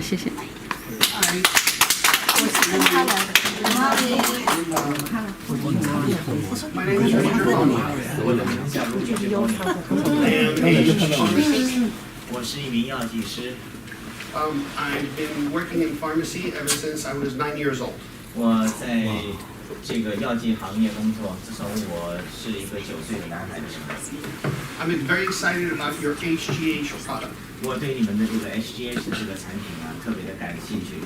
谢谢。我是跟他来的。My name is Dr. 我是一名药剂师。I've been working in pharmacy ever since I was 9 years old. 我在这个药剂行业工作，自从我是一个9岁的男孩的时候。I'm very excited about your HGH product. 我对你们的这个 HGH 的这个产品啊，特别的感兴趣。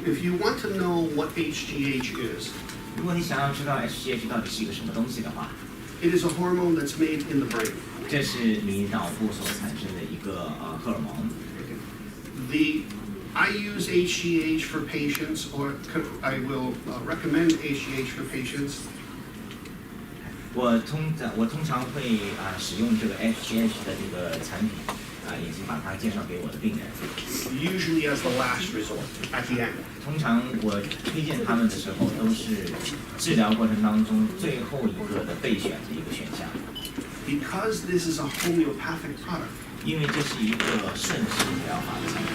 If you want to know what HGH is, 如果你想要知道 HGH 到底是一个什么东西的话， it is a hormone that's made in the brain. 这是你脑部所产生的一个荷尔蒙。I use HGH for patients, or I will recommend HGH for patients. 我通常会使用这个 HGH 的这个产品以及把它介绍给我的病人。Usually as the last resort, at the end. 通常我推荐他们的时候，都是治疗过程当中最后一个的备选的一个选项。Because this is a homeopathic product, 因为这是一个顺势疗法的产品。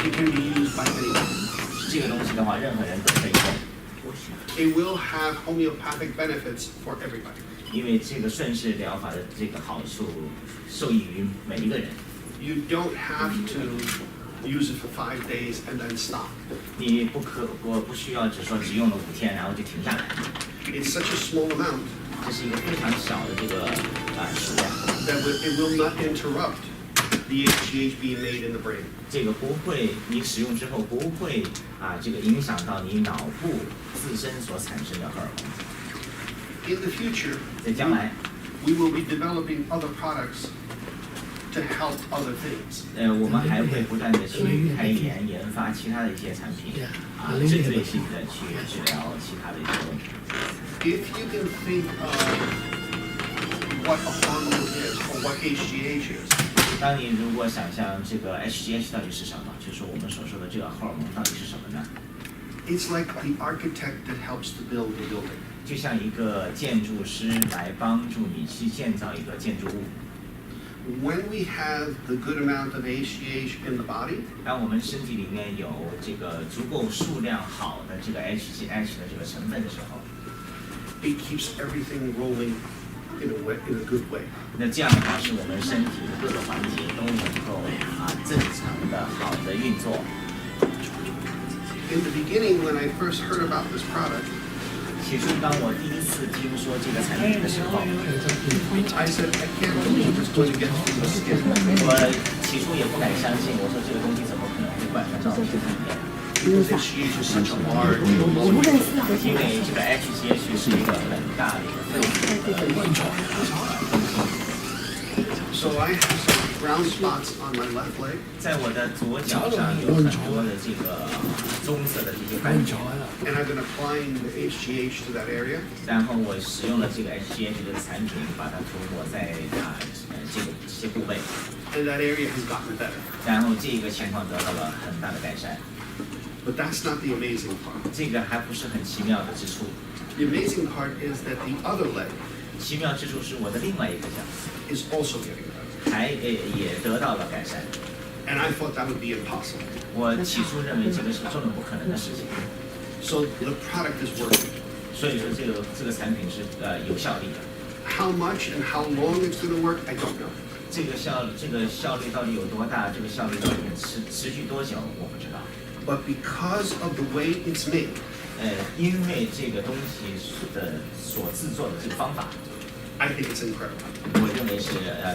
it can be used by anyone. 这个东西的话，任何人都可以用。It will have homeopathic benefits for everybody. 因为这个顺势疗法的这个好处受益于每一个人。You don't have to use it for 5 days and then stop. 我不需要只用了5天，然后就停下来。It's such a small amount 这是一个非常小的这个数量。that it will not interrupt the HGH being made in the brain. 这个不会，你使用之后不会这个影响到你脑部自身所产生的荷尔蒙。 In the future, 在将来， we will be developing other products to help other things. 我们还会不断的去研发其他的一些产品，针对性的去治疗其他的一些问题。If you can think of what a hormone is or what HGH is, 当你如果想象这个 HGH 到底是什么，就是我们所说的这个荷尔蒙到底是什么呢？ it's like the architect that helps to build the building. 就像一个建筑师来帮助你去建造一个建筑物。When we have the good amount of HGH in the body, 当我们身体里面有这个足够数量好的这个 HGH 的这个成分的时候， it keeps everything rolling in a good way. 那这样的话是我们身体的各个环节都能够正常的好的运作。In the beginning, when I first heard about this product, 起初当我第一次听说这个产品的时候， I said, I can't believe it's going to get through the skin. 我起初也不敢相信，我说这个东西怎么可能会灌穿到皮肤里面？ Because HGH is such a large, 因为这个 HGH 是一个很大的一个分子。 So I have some brown spots on my left leg, 在我的左脚上有很多的这个棕色的这些斑点， and I've been applying the HGH to that area. 然后我使用了这个 HGH 这个产品，把它涂抹在这些部位， And that area has gotten better. 然后这个情况得到了很大的改善。 But that's not the amazing part. 这个还不是很奇妙的之处， The amazing part is that the other leg 奇妙之处是我的另外一个脚 is also getting better. 也得到了改善。 And I thought that would be impossible. 我起初认为这个是根本不可能的事情， So the product is working. 所以说这个产品是有效力的。 How much and how long it's going to work, I don't know. 这个效率到底有多大？这个效率到底持续多久？我不知道。 But because of the way it's made, 因为这个东西所制作的这个方法， I think it's incredible. 我认为是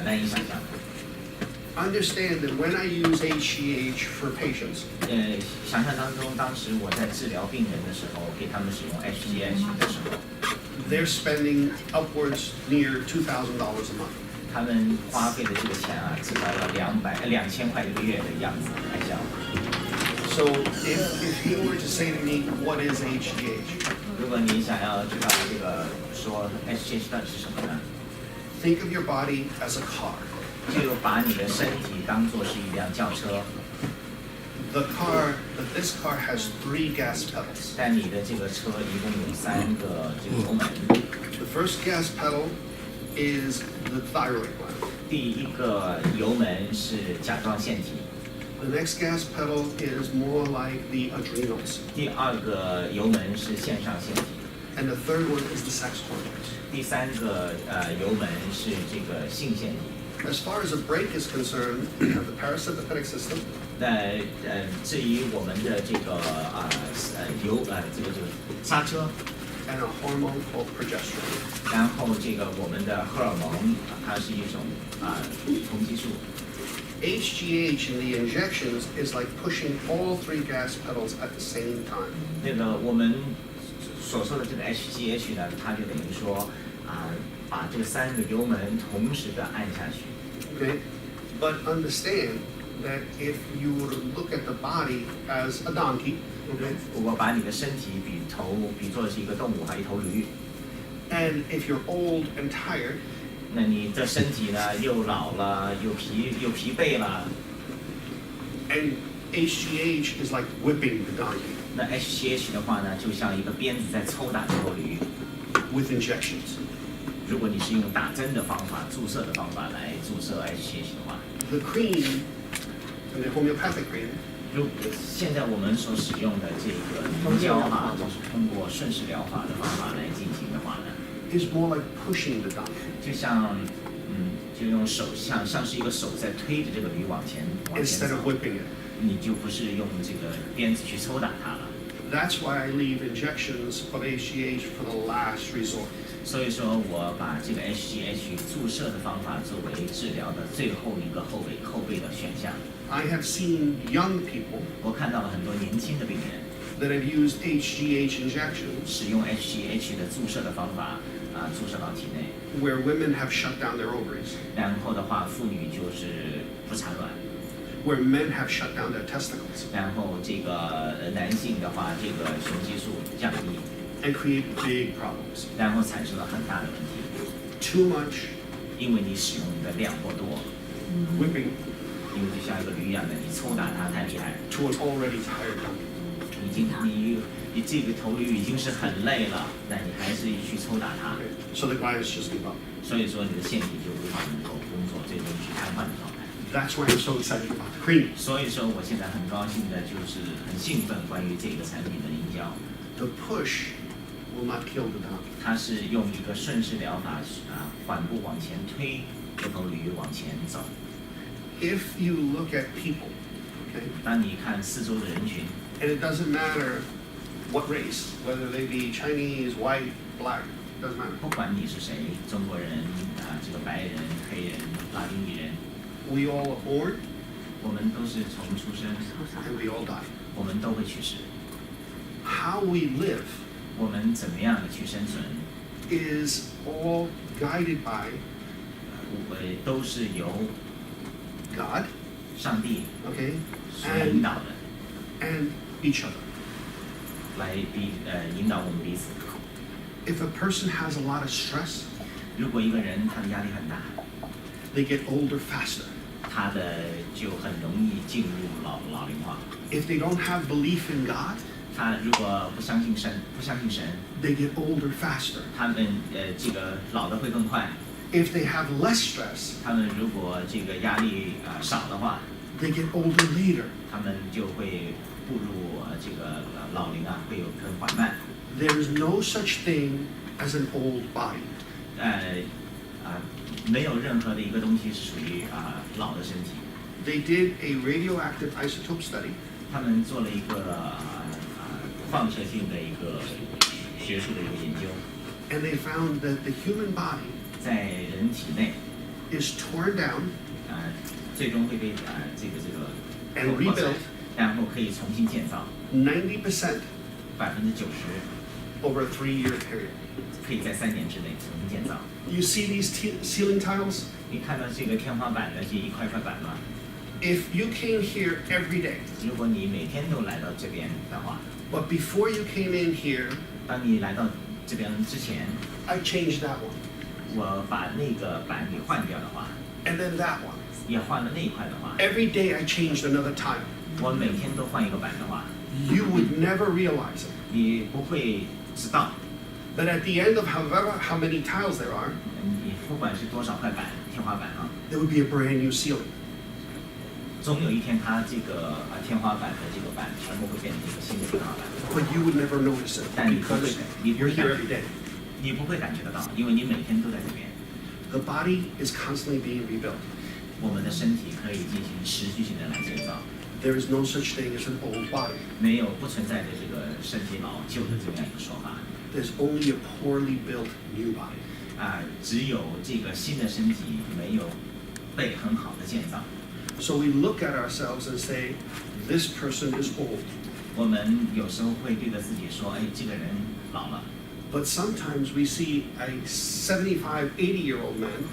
难以想象的。 Understand that when I use HGH for patients, 想象当中，当时我在治疗病人的时候，给他们使用 HGH 的时候， they're spending upwards near $2,000 a month. 他们花费的这个钱至少要2000块一个月的样子开销。 So if you were to say to me, what is HGH? 如果你想要知道这个说 HGH 到底是什么呢？ Think of your body as a car. 就把你的身体当作是一辆轿车， This car has 3 gas pedals. 但你的这个车一共有3个这个油门。 The first gas pedal is the thyroid gland. 第一个油门是甲状腺体， The next gas pedal is more like the adrenals. 第二个油门是线上腺体， And the third one is the sex hormones. 第三个油门是这个性腺体。 As far as a brake is concerned, we have the parasympathetic system, 那至于我们的这个这个刹车， and a hormone called progesterone. 然后这个我们的荷尔蒙，它是一种雌激素。 HGH in the injections is like pushing all three gas pedals at the same time. 那个我们所说的这个 HGH 呢，它就等于说把这个三个油门同时的按下去。 Okay? But understand that if you were to look at the body as a donkey, okay, 我把你的身体比作是一个动物，还一头驴。 and if you're old and tired, 那你的身体呢，又老了，又疲惫了。 and HGH is like whipping the donkey 那 HGH 的话呢，就像一个鞭子在抽打这头驴。 with injections. 如果你是用打针的方法、注射的方法来注射 HGH 的话， The cream, and the homeopathic cream, 现在我们所使用的这个凝胶就是通过顺势疗法的方法来进行的话呢， is more like pushing the donkey 就像就用手像是一个手在推着这个驴往前 instead 走 of，whipping it. 你就不是用这个鞭子去抽打它了。 That's why I leave injections of HGH for the last resort. 所以说我把这个 HGH 注射的方法作为治疗的最后一个后备的选项。 I have seen young people 我看到了很多年轻的病人 that have used HGH injections 使用 HGH 的注射的方法注射到体内， where women have shut down their ovaries, 然后的话妇女就是不产卵， where men have shut down their testicles, 然后这个男性的话这个雄激素降低， and create big problems. 然后产生了很大的问题， Too much 因为你使用的量过多， whipping 因为就像一个驴一样的，你抽打它太厉害， to an already tired donkey. 你这个头驴已经是很累了，但你还是去抽打它， Okay. So the guys just give up. 所以说你的腺体就无法能够工作，最终是瘫痪的状态。 That's why I'm so excited about the cream. 所以说我现在很高兴的就是很兴奋关于这个产品的凝胶， The push will not kill the donkey. 它是用一个顺势疗法缓步往前推这头驴往前走。 If you look at people, okay, 当你看四周的人群， and it doesn't matter what race, whether they be Chinese, white, black, doesn't matter. 不管你是谁，中国人这个白人、黑人、拉丁裔人， We all are born 我们都是从出生， and we all die. 我们都会去世。 How we live 我们怎么样的去生存， is all guided by 都是由 God, 上帝 okay, 所引导的， and each other. 来引导我们彼此。 If a person has a lot of stress, 如果一个人他的压力很大， they get older faster. 他的就很容易进入老龄化。 If they don't have belief in God, 他如果不相信神， they get older faster. 他们这个老的会更快。 If they have less stress, 他们如果这个压力少的话， they get older later. 他们就会步入这个老龄会有更缓慢。 There is no such thing as an old body. 没有任何的一个东西是属于老的身体。 They did a radioactive isotope study, 他们做了一个放射性的一个学术的一个研究， and they found that the human body 在人体内is torn down 最终会被这个 and rebuilt 然后可以重新建造90% 90%， over a 3-year period. 可以在3年之内重新建造。 You see these ceiling tiles? 你看到这个天花板的这一块板吗？ If you came here every day, 如果你每天都来到这边的话， but before you came in here, 当你来到这边之前， I changed that one, 我把那个板给换掉的话， and then that one. 也换了那一块的话， Every day I changed another tile. 我每天都换一个板的话， You would never realize it. 你不会知道， That at the end of how many tiles there are, 你不管是多少块板天花板there would be a brand new ceiling. 总有一天它这个天花板的这个板全部会变成一个新的天花板。But you would never notice it 但你不会 because 你不 you're 会 here 感 every day. 你不会感觉得到，因为你每天都在这边。 The body is constantly being rebuilt. 我们的身体可以进行持续性的来建造， There is no such thing as an old body. 没有不存在的这个身体老旧的这么样一个说法。 There's only a poorly built new body. 只有这个新的身体没有被很好的建造。 So we look at ourselves and say, this person is old. 我们有时候会对着自己说，哎，这个人老了。 But sometimes we see a 75, 80-year-old man,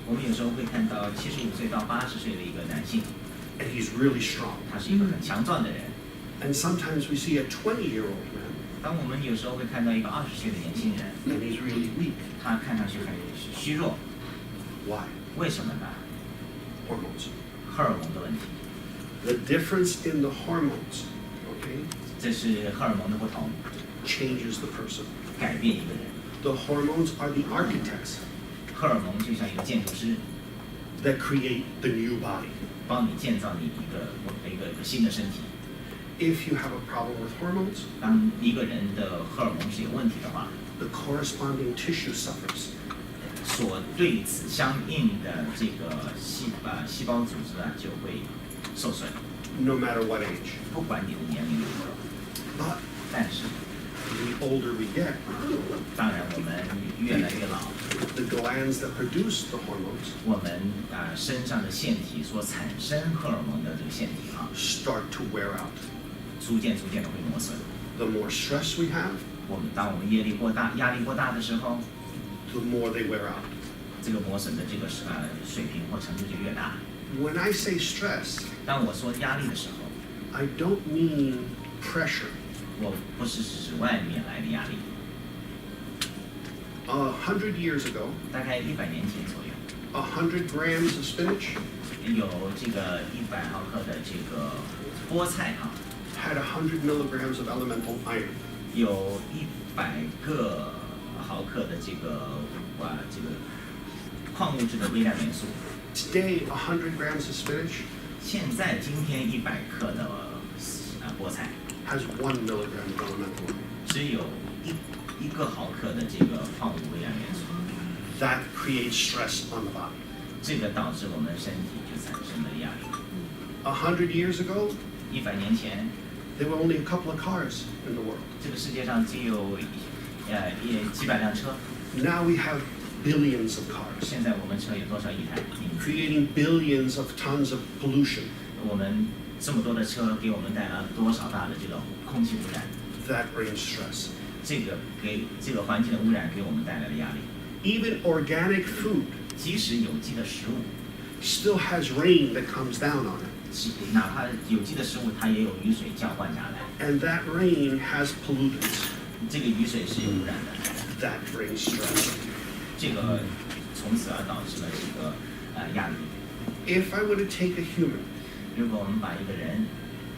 我们有时候会看到75岁到80岁的一个男性， and he's really strong. 他是一个很强壮的人。 And sometimes we see a 20-year-old man, 当我们有时候会看到一个20岁的年轻人， and he's really weak. 他看上去很虚弱， Why? 为什么呢？ Hormones. 荷尔蒙的问题， The difference in the hormones, okay, 这是荷尔蒙的不同， changes the person. 改变一个人。 The hormones are the architects 荷尔蒙就像一个建筑师， that create the new body. 帮你建造你一个新的身体。 If you have a problem with hormones, 当一个人的荷尔蒙是有问题的话， the corresponding tissue suffers. 所对此相应的这个细胞组织就会受损， No matter what age. 不管你的年龄如何。 But 但是， the older we get, 当然我们越来越老， the glands that produce the hormones 我们身上的腺体所产生荷尔蒙的这个腺体start to wear out. 逐渐的会磨损。 The more stress we have, 当我们压力过大的时候， the more they wear out. 这个磨损的这个水平或程度就越大。 When I say stress, 当我说压力的时候， I don't mean pressure. 我不是指外面来的压力。 100 years ago, 大概100年前左右， 100 grams of spinach 有这个100毫克的这个菠菜had 100 milligrams of elemental iron. 有100个毫克的这个矿物质的微量元素。 Today, 100 grams of spinach 今天100克的菠菜 has 1 milligram of elemental iron. 只有一个毫克的这个矿物微量元素， That creates stress on the body. 这个导致我们身体就产生了压力。 100 years ago, 100年前， there were only a couple of cars in the world. 这个世界上只有几百辆车， Now we have billions of cars, 现在我们车有多少亿台？ creating billions of tons of pollution. 我们这么多的车给我们带来了多少大的这个空气污染？ That brings stress. 这个环境的污染给我们带来的压力。 Even organic food 即使有机的食物， still has rain that comes down on it. 哪怕有机的食物，它也有雨水浇灌下来， And that rain has pollutants. 这个雨水是有污染的， That brings stress. 这个从此而导致了这个压力。 If I were to take a human 如果我们把一个人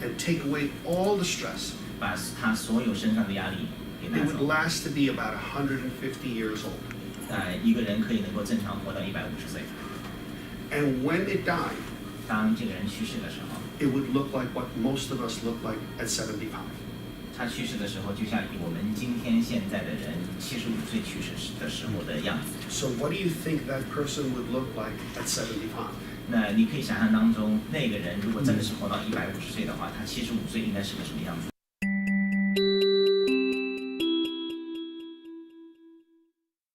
and take away all the stress, 把他所有身上的压力给 it 拿 would 走， last to be about 150 years old. 一个人可以能够正常活到150岁。 And when it died, 当这个人去世的时候， it would look like what most of us look like at 75. 他去世的时候就像我们今天现在的人75岁去世的时候的样子。 So what do you think that person would look like at 75? 那你可以想象当中，那个人如果真的是活到150岁的话，他75岁应该是个什么样子？